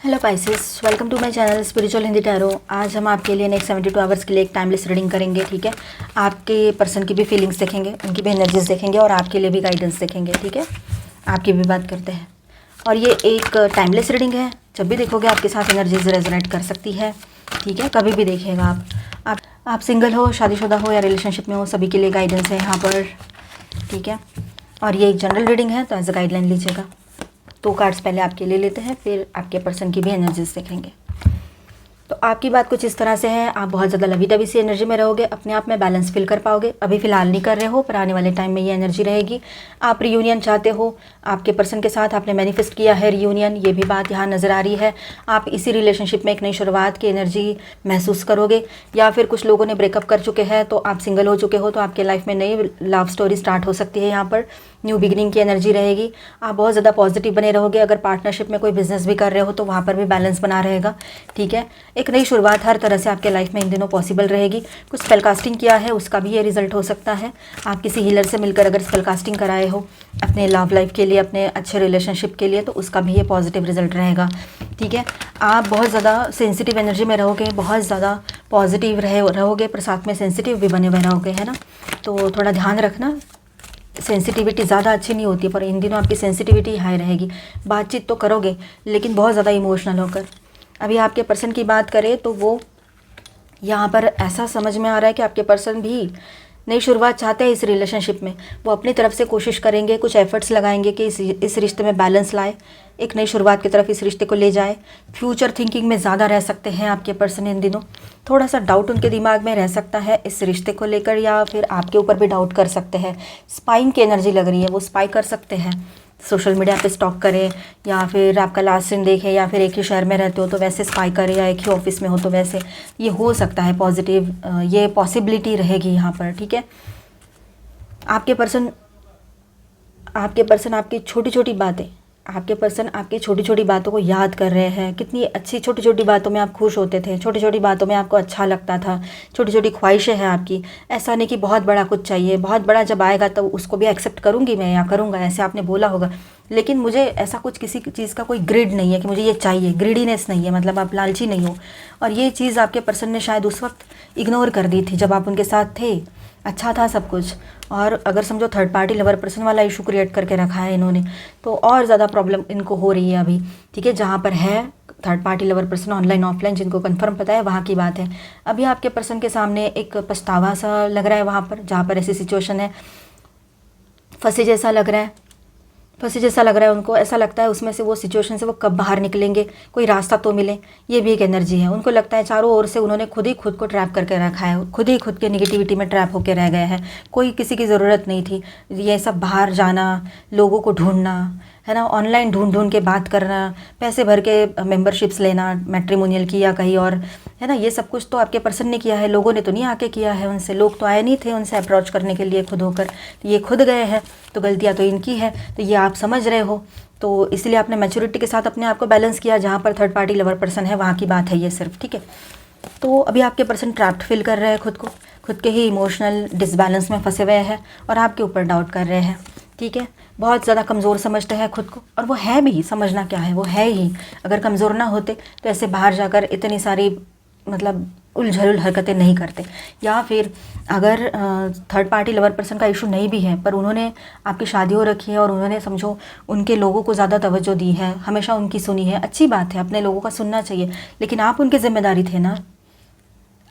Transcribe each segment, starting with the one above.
Hello Pisces, welcome to my channel spiritual Hindi tarot. आज हम आपके लिए नेक्स्ट 72 आवर्स के लिए एक टाइमलेस रीडिंग करेंगे। ठीक है, आपके पर्सन की भी फीलिंग्स देखेंगे, उनकी भी एनर्जीज देखेंगे और आपके लिए भी गाइडेंस देखेंगे। ठीक है, आपकी भी बात करते हैं। और ये एक टाइमलेस रीडिंग है, जब भी देखोगे आपके साथ एनर्जीज रेजोनेट कर सकती है। ठीक है, कभी भी देखिएगा आप सिंगल हो, शादीशुदा हो या रिलेशनशिप में हो, सभी के लिए गाइडेंस है यहाँ पर। ठीक है, और ये एक जनरल रीडिंग है, तो एज अ गाइडलाइन लीजिएगा। 2 कार्ड्स पहले आपके ले लेते हैं, फिर आपके पर्सन की भी एनर्जीज देखेंगे। तो आपकी बात कुछ इस तरह से है, आप बहुत ज़्यादा लवी डबी सी एनर्जी में रहोगे, अपने आप में बैलेंस फील कर पाओगे। अभी फ़िलहाल नहीं कर रहे हो, पर आने वाले टाइम में ये एनर्जी रहेगी। आप रियूनियन चाहते हो आपके पर्सन के साथ, आपने मैनिफेस्ट किया है रियूनियन, ये भी बात यहाँ नज़र आ रही है। आप इसी रिलेशनशिप में एक नई शुरुआत की एनर्जी महसूस करोगे, या फिर कुछ लोगों ने ब्रेकअप कर चुके हैं तो आप सिंगल हो चुके हो, तो आपके लाइफ में नई लव स्टोरी स्टार्ट हो सकती है। यहाँ पर न्यू बिगिनिंग की एनर्जी रहेगी। आप बहुत ज़्यादा पॉजिटिव बने रहोगे। अगर पार्टनरशिप में कोई बिजनेस भी कर रहे हो तो वहाँ पर भी बैलेंस बना रहेगा। ठीक है, एक नई शुरुआत हर तरह से आपके लाइफ में इन दिनों पॉसिबल रहेगी। कुछ स्पेल कास्टिंग किया है, उसका भी ये रिजल्ट हो सकता है। आप किसी हीलर से मिलकर अगर स्पेल कास्टिंग कराए हो अपने लव लाइफ के लिए, अपने अच्छे रिलेशनशिप के लिए, तो उसका भी ये पॉजिटिव रिजल्ट रहेगा। ठीक है, आप बहुत ज़्यादा सेंसिटिव एनर्जी में रहोगे, बहुत ज़्यादा पॉजिटिव रहोगे, पर साथ में सेंसिटिव भी बने हुए रहोगे, है ना। तो थोड़ा ध्यान रखना, सेंसिटिविटी ज़्यादा अच्छी नहीं होती, पर इन दिनों आपकी सेंसिटिविटी हाई रहेगी। बातचीत तो करोगे, लेकिन बहुत ज़्यादा इमोशनल होकर। अभी आपके पर्सन की बात करें तो वो यहाँ पर ऐसा समझ में आ रहा है कि आपके पर्सन भी नई शुरुआत चाहते हैं इस रिलेशनशिप में। वो अपनी तरफ से कोशिश करेंगे, कुछ एफर्ट्स लगाएंगे कि इस रिश्ते में बैलेंस लाए, एक नई शुरुआत की तरफ इस रिश्ते को ले जाए। फ्यूचर थिंकिंग में ज़्यादा रह सकते हैं आपके पर्सन इन दिनों। थोड़ा सा डाउट उनके दिमाग में रह सकता है इस रिश्ते को लेकर, या फिर आपके ऊपर भी डाउट कर सकते हैं। स्पाइंग की एनर्जी लग रही है, वो स्पाई कर सकते हैं, सोशल मीडिया पे स्टॉक करें, या फिर आपका लास्ट सीन देखें, या फिर एक ही शहर में रहते हो तो वैसे स्पाई करें, या एक ही ऑफिस में हो तो वैसे। ये हो सकता है पॉजिटिव, ये पॉसिबिलिटी रहेगी यहाँ पर। ठीक है, आपके पर्सन आपकी छोटी छोटी बातें, आपके पर्सन आपकी छोटी छोटी बातों को याद कर रहे हैं। कितनी अच्छी छोटी छोटी बातों में आप खुश होते थे, छोटी छोटी बातों में आपको अच्छा लगता था, छोटी छोटी ख्वाहिशें हैं आपकी। ऐसा नहीं कि बहुत बड़ा कुछ चाहिए, बहुत बड़ा जब आएगा तो उसको भी एक्सेप्ट करूँगी मैं या करूँगा, ऐसे आपने बोला होगा। लेकिन मुझे ऐसा कुछ किसी चीज़ का कोई ग्रिड नहीं है कि मुझे ये चाहिए, ग्रिडीनेस नहीं है, मतलब आप लालची नहीं हो। और ये चीज़ आपके पर्सन ने शायद उस वक्त इग्नोर कर दी थी जब आप उनके साथ थे, अच्छा था सब कुछ। और अगर समझो थर्ड पार्टी लवर पर्सन वाला इशू क्रिएट करके रखा है इन्होंने, तो और ज़्यादा प्रॉब्लम इनको हो रही है अभी। ठीक है, जहाँ पर है third party lover person online offline, जिनको कंफर्म पता है वहाँ की बात है। अभी आपके पर्सन के सामने एक पछतावा सा लग रहा है वहाँ पर, जहाँ पर ऐसी सिचुएशन है, फंसे जैसा लग रहा है, उनको ऐसा लगता है उसमें से, वो सिचुएशन से वो कब बाहर निकलेंगे, कोई रास्ता तो मिले। ये भी एक एनर्जी है। उनको लगता है चारों ओर से उन्होंने खुद ही खुद को ट्रैप करके रखा है, खुद ही खुद के निगेटिविटी में ट्रैप होकर रह गए हैं। कोई किसी की ज़रूरत नहीं थी। ये सब बाहर जाना, लोगों को ढूंढना, है ना, ऑनलाइन ढूंढ ढूंढ के बात करना, पैसे भर के मेंबरशिप्स लेना मैट्रिमोनियल की या कहीं और, है ना, ये सब कुछ तो आपके पर्सन ने किया है। लोगों ने तो नहीं आके किया है उनसे, लोग तो आए नहीं थे उनसे अप्रोच करने के लिए खुद होकर, ये खुद गए हैं। तो गलतियाँ तो इनकी है, तो ये आप समझ रहे हो। तो इसलिए आपने मैच्योरिटी के साथ अपने आप को बैलेंस किया। जहाँ पर थर्ड पार्टी लवर पर्सन है वहाँ की बात है ये सिर्फ। ठीक है, तो अभी आपके पर्सन ट्रैप्ड फील कर रहे हैं खुद को, खुद के ही इमोशनल डिसबैलेंस में फंसे हुए हैं और आपके ऊपर डाउट कर रहे हैं। ठीक है, बहुत ज़्यादा कमज़ोर समझते हैं खुद को, और वो है भी, समझना क्या है, वो है ही। अगर कमज़ोर ना होते तो ऐसे बाहर जाकर इतनी सारी मतलब उलझुल हरकतें नहीं करते। या फिर अगर थर्ड पार्टी लवर पर्सन का इशू नहीं भी है, पर उन्होंने आपकी शादी हो रखी है और उन्होंने समझो उनके लोगों को ज़्यादा तवज्जो दी है, हमेशा उनकी सुनी है, अच्छी बात है, अपने लोगों का सुनना चाहिए। लेकिन आप उनकी जिम्मेदारी थे ना,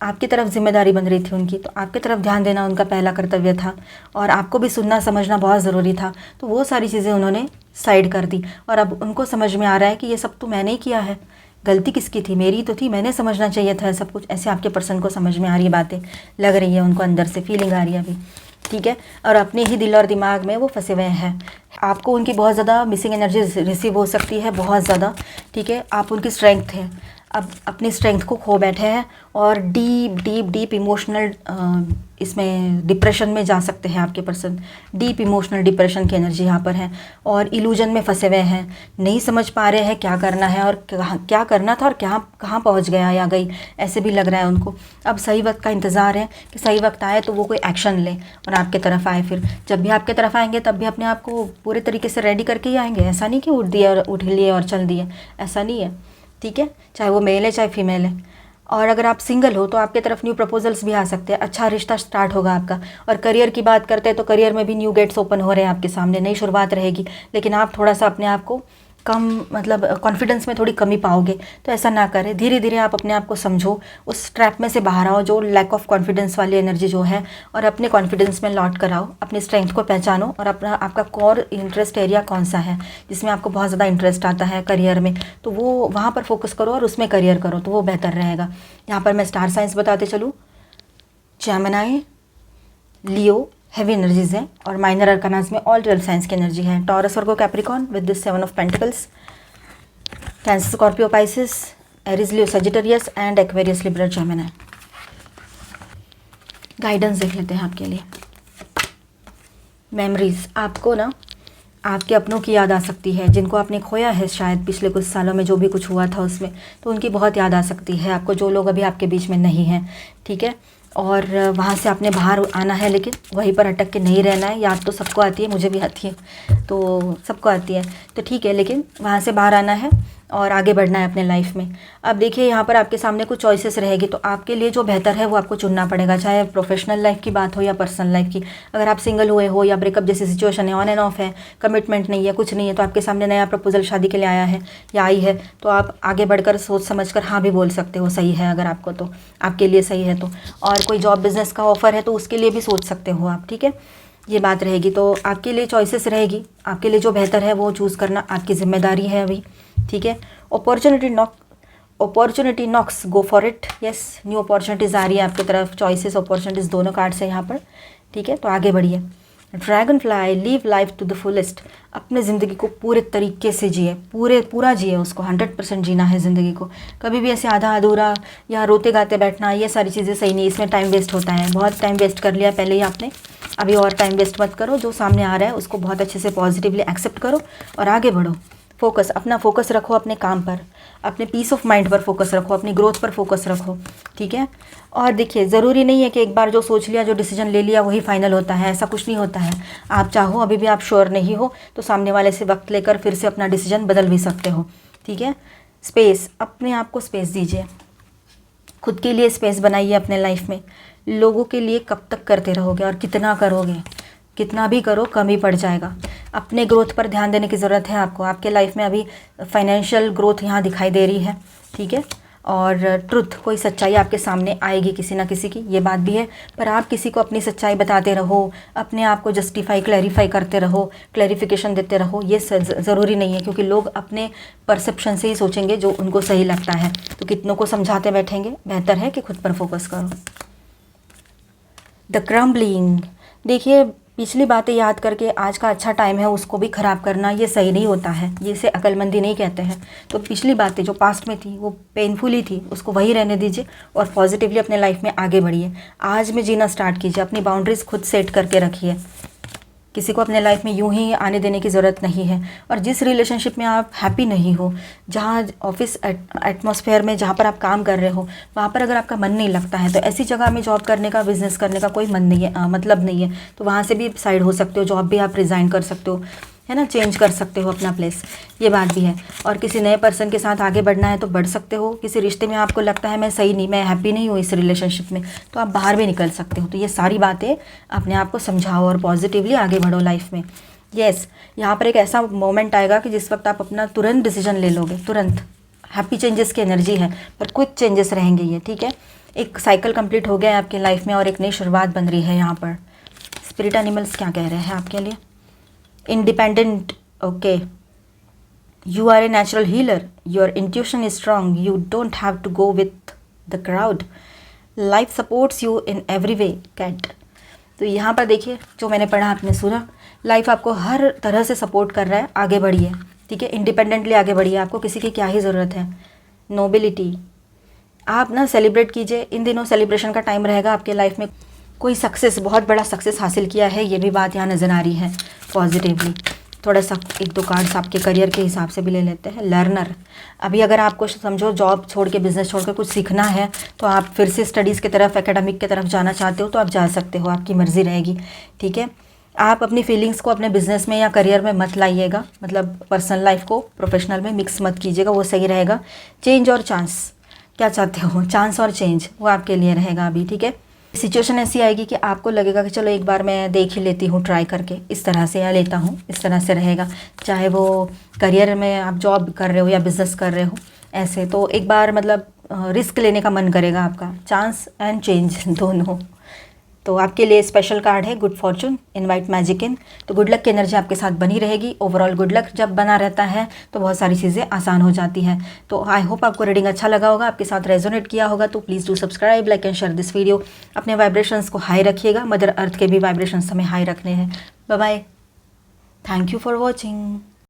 आपकी तरफ जिम्मेदारी बन रही थी उनकी, तो आपकी तरफ ध्यान देना उनका पहला कर्तव्य था, और आपको भी सुनना समझना बहुत ज़रूरी था। तो वो सारी चीज़ें उन्होंने साइड कर दी, और अब उनको समझ में आ रहा है कि ये सब तो मैंने ही किया है, गलती किसकी थी, मेरी तो थी, मैंने समझना चाहिए था सब कुछ। ऐसे आपके पर्सन को समझ में आ रही है, बातें लग रही है उनको, अंदर से फीलिंग आ रही है अभी। ठीक है, और अपने ही दिल और दिमाग में वो फंसे हुए हैं। आपको उनकी बहुत ज़्यादा मिसिंग एनर्जी रिसीव हो सकती है, बहुत ज़्यादा। ठीक है, आप उनकी स्ट्रेंथ है, अब अपनी स्ट्रेंथ को खो बैठे हैं, और डीप डीप डीप इमोशनल इसमें डिप्रेशन में जा सकते हैं आपके पर्सन। डीप इमोशनल डिप्रेशन की एनर्जी यहाँ पर है, और इल्यूजन में फंसे हुए हैं, नहीं समझ पा रहे हैं क्या करना है और क्या करना था और कहाँ पहुँच गया या गई, ऐसे भी लग रहा है उनको। अब सही वक्त का इंतज़ार है कि सही वक्त आए तो वो कोई एक्शन ले और आपके तरफ आए। फिर जब भी आपके तरफ आएंगे तब भी अपने आप को पूरे तरीके से रेडी करके ही आएंगे। ऐसा नहीं कि उठ लिए और चल दिए, ऐसा नहीं है। ठीक है, चाहे वो मेल है चाहे फीमेल है। और अगर आप सिंगल हो तो आपके तरफ न्यू प्रपोजल्स भी आ सकते हैं, अच्छा रिश्ता स्टार्ट होगा आपका। और करियर की बात करते हैं तो करियर में भी न्यू गेट्स ओपन हो रहे हैं आपके सामने, नई शुरुआत रहेगी। लेकिन आप थोड़ा सा अपने आप को कम, मतलब कॉन्फिडेंस में थोड़ी कमी पाओगे, तो ऐसा ना करें। धीरे धीरे आप अपने आप को समझो, उस ट्रैप में से बाहर आओ जो लैक ऑफ कॉन्फिडेंस वाली एनर्जी जो है, और अपने कॉन्फिडेंस में लौट कर आओ। अपनी स्ट्रेंथ को पहचानो और अपना आपका कोर इंटरेस्ट एरिया कौन सा है जिसमें आपको बहुत ज़्यादा इंटरेस्ट आता है करियर में, तो वो वहाँ पर फोकस करो और उसमें करियर करो, तो वो बेहतर रहेगा। यहाँ पर मैं स्टार साइंस बताते चलूँ, जेमिनी, लियो हैवी एनर्जीज हैं, और माइनर अरकानाज में ऑल 12 साइंस की एनर्जी है। Taurus, Virgo, Capricorn with this 7 of pentacles, cancer, Scorpio, Pisces, Aries, Leo, Sagittarius and Aquarius, Libra, Gemini. Guidance देख लेते हैं आपके लिए। मेमोरीज, आपको ना आपके अपनों की याद आ सकती है जिनको आपने खोया है शायद पिछले कुछ सालों में, जो भी कुछ हुआ था उसमें, तो उनकी बहुत याद आ सकती है आपको, जो लोग अभी आपके बीच में नहीं हैं, ठीक है। और वहाँ से आपने बाहर आना है, लेकिन वहीं पर अटक के नहीं रहना है। याद तो सबको आती है, मुझे भी आती है, तो सबको आती है, तो ठीक है, लेकिन वहाँ से बाहर आना है और आगे बढ़ना है अपने लाइफ में। अब देखिए यहाँ पर आपके सामने कुछ चॉइसेस रहेगी, तो आपके लिए जो बेहतर है वो आपको चुनना पड़ेगा, चाहे प्रोफेशनल लाइफ की बात हो या पर्सनल लाइफ की। अगर आप सिंगल हुए हो या ब्रेकअप जैसी सिचुएशन है, ऑन एंड ऑफ है, कमिटमेंट नहीं है, कुछ नहीं है, तो आपके सामने नया प्रपोजल शादी के लिए आया है या आई है, तो आप आगे बढ़कर सोच समझ कर हाँ भी बोल सकते हो, सही है अगर आपको, तो आपके लिए सही है तो। और कोई जॉब बिजनेस का ऑफर है तो उसके लिए भी सोच सकते हो आप, ठीक है, ये बात रहेगी। तो आपके लिए चॉइसेस रहेगी, आपके लिए जो बेहतर है वो चूज़ करना आपकी जिम्मेदारी है अभी, ठीक है। Opportunity knocks, go for it. Yes, new opportunities आ रही है आपकी तरफ, चॉइसेस, अपॉर्चुनिटीज़ दोनों कार्ड्स है यहाँ पर, ठीक है, तो आगे बढ़िए। Dragonfly, live life to the fullest. अपने ज़िंदगी को पूरे तरीके से जिए, पूरा जिए उसको, 100% जीना है ज़िंदगी को। कभी भी ऐसे आधा अधूरा या रोते गाते बैठना, ये सारी चीज़ें सही नहीं, इसमें टाइम वेस्ट होता है। बहुत टाइम वेस्ट कर लिया पहले ही आपने, अभी और टाइम वेस्ट मत करो। जो सामने आ रहा है उसको बहुत अच्छे से पॉजिटिवली एक्सेप्ट करो और आगे बढ़ो। अपना फोकस रखो अपने काम पर, अपने पीस ऑफ माइंड पर फोकस रखो, अपनी ग्रोथ पर फोकस रखो, ठीक है। और देखिए, ज़रूरी नहीं है कि एक बार जो सोच लिया, जो डिसीजन ले लिया वही फाइनल होता है, ऐसा कुछ नहीं होता है। आप चाहो, अभी भी आप श्योर नहीं हो, तो सामने वाले से वक्त लेकर फिर से अपना डिसीजन बदल भी सकते हो, ठीक है। स्पेस, अपने आप को स्पेस दीजिए, खुद के लिए स्पेस बनाइए अपने लाइफ में। लोगों के लिए कब तक करते रहोगे और कितना करोगे? कितना भी करो कम ही पड़ जाएगा। अपने ग्रोथ पर ध्यान देने की ज़रूरत है आपको। आपके लाइफ में अभी फाइनेंशियल ग्रोथ यहाँ दिखाई दे रही है, ठीक है। और ट्रुथ, कोई सच्चाई आपके सामने आएगी किसी ना किसी की, ये बात भी है। पर आप किसी को अपनी सच्चाई बताते रहो, अपने आप को जस्टिफाई, क्लैरिफाई करते रहो, क्लैरिफिकेशन देते रहो, ये ज़रूरी नहीं है, क्योंकि लोग अपने परसेप्शन से ही सोचेंगे जो उनको सही लगता है। तो कितनों को समझाते बैठेंगे, बेहतर है कि खुद पर फोकस करो। द क्रम्बलिंग, देखिए पिछली बातें याद करके आज का अच्छा टाइम है उसको भी ख़राब करना, ये सही नहीं होता है, ये इसे अक्लमंदी नहीं कहते हैं। तो पिछली बातें जो पास्ट में थी वो पेनफुल ही थी, उसको वही रहने दीजिए और पॉजिटिवली अपने लाइफ में आगे बढ़िए। आज में जीना स्टार्ट कीजिए, अपनी बाउंड्रीज़ खुद सेट करके रखिए। किसी को अपने लाइफ में यूं ही आने देने की ज़रूरत नहीं है। और जिस रिलेशनशिप में आप हैप्पी नहीं हो, जहाँ ऑफिस एटमॉस्फेयर में जहाँ पर आप काम कर रहे हो, वहाँ पर अगर आपका मन नहीं लगता है, तो ऐसी जगह में जॉब करने का, बिज़नेस करने का कोई मन नहीं है, मतलब नहीं है, तो वहाँ से भी साइड हो सकते हो। जॉब भी आप रिज़ाइन कर सकते हो, है ना, चेंज कर सकते हो अपना प्लेस, ये बात भी है। और किसी नए पर्सन के साथ आगे बढ़ना है तो बढ़ सकते हो। किसी रिश्ते में आपको लगता है मैं सही नहीं, मैं हैप्पी नहीं हूँ इस रिलेशनशिप में, तो आप बाहर भी निकल सकते हो। तो ये सारी बातें अपने आप को समझाओ और पॉजिटिवली आगे बढ़ो लाइफ में। येस, यहाँ पर एक ऐसा मोमेंट आएगा कि जिस वक्त आप अपना तुरंत डिसीजन ले लोगे, तुरंत। हैप्पी चेंजेस की एनर्जी है, पर क्विक चेंजेस रहेंगे ये, ठीक है। एक साइकिल कंप्लीट हो गया है आपकी लाइफ में और एक नई शुरुआत बन रही है यहाँ पर। स्पिरिट एनिमल्स क्या कह रहे हैं आपके लिए? Independent, okay, you are a natural healer, your intuition is strong, you don't have to go with the crowd, life supports you in every way, cat। तो यहाँ पर देखिए, जो मैंने पढ़ा आपने सुना, लाइफ आपको हर तरह से सपोर्ट कर रहा है, आगे बढ़िए, ठीक है। इंडिपेंडेंटली आगे बढ़िए, आपको किसी की क्या ही ज़रूरत है। नोबिलिटी, आप ना सेलिब्रेट कीजिए, इन दिनों सेलिब्रेशन का टाइम रहेगा आपके लाइफ में। कोई सक्सेस, बहुत बड़ा सक्सेस हासिल किया है, ये भी बात यहाँ नज़र आ रही है पॉजिटिवली। थोड़ा सा एक दो कार्ड्स आपके करियर के हिसाब से भी ले लेते हैं। लर्नर, अभी अगर आपको समझो जॉब छोड़ के, बिजनेस छोड़ के कुछ सीखना है, तो आप फिर से स्टडीज़ की तरफ, एकेडमिक की तरफ जाना चाहते हो तो आप जा सकते हो, आपकी मर्ज़ी रहेगी, ठीक है। आप अपनी फीलिंग्स को अपने बिजनेस में या करियर में मत लाइएगा, मतलब पर्सनल लाइफ को प्रोफेशनल में मिक्स मत कीजिएगा, वो सही रहेगा। चेंज और चांस, क्या चाहते हो, चांस और चेंज, वो आपके लिए रहेगा अभी, ठीक है। सिचुएशन ऐसी आएगी कि आपको लगेगा कि चलो एक बार मैं देख ही लेती हूँ, ट्राई करके, इस तरह से, या लेता हूँ, इस तरह से रहेगा। चाहे वो करियर में आप जॉब कर रहे हो या बिज़नेस कर रहे हो, ऐसे तो एक बार मतलब रिस्क लेने का मन करेगा आपका। चांस एंड चेंज दोनों। तो आपके लिए स्पेशल कार्ड है गुड फॉर्चून, इनवाइट मैजिक इन। तो गुड लक की एनर्जी आपके साथ बनी रहेगी। ओवरऑल गुड लक जब बना रहता है तो बहुत सारी चीज़ें आसान हो जाती हैं। तो आई होप आपको रीडिंग अच्छा लगा होगा, आपके साथ रेजोनेट किया होगा। तो please do subscribe, like and share this video. अपने वाइब्रेशंस को हाई रखिएगा, मदर अर्थ के भी वाइब्रेशंस हमें हाई रखने हैं। Bye bye, thank you for watching.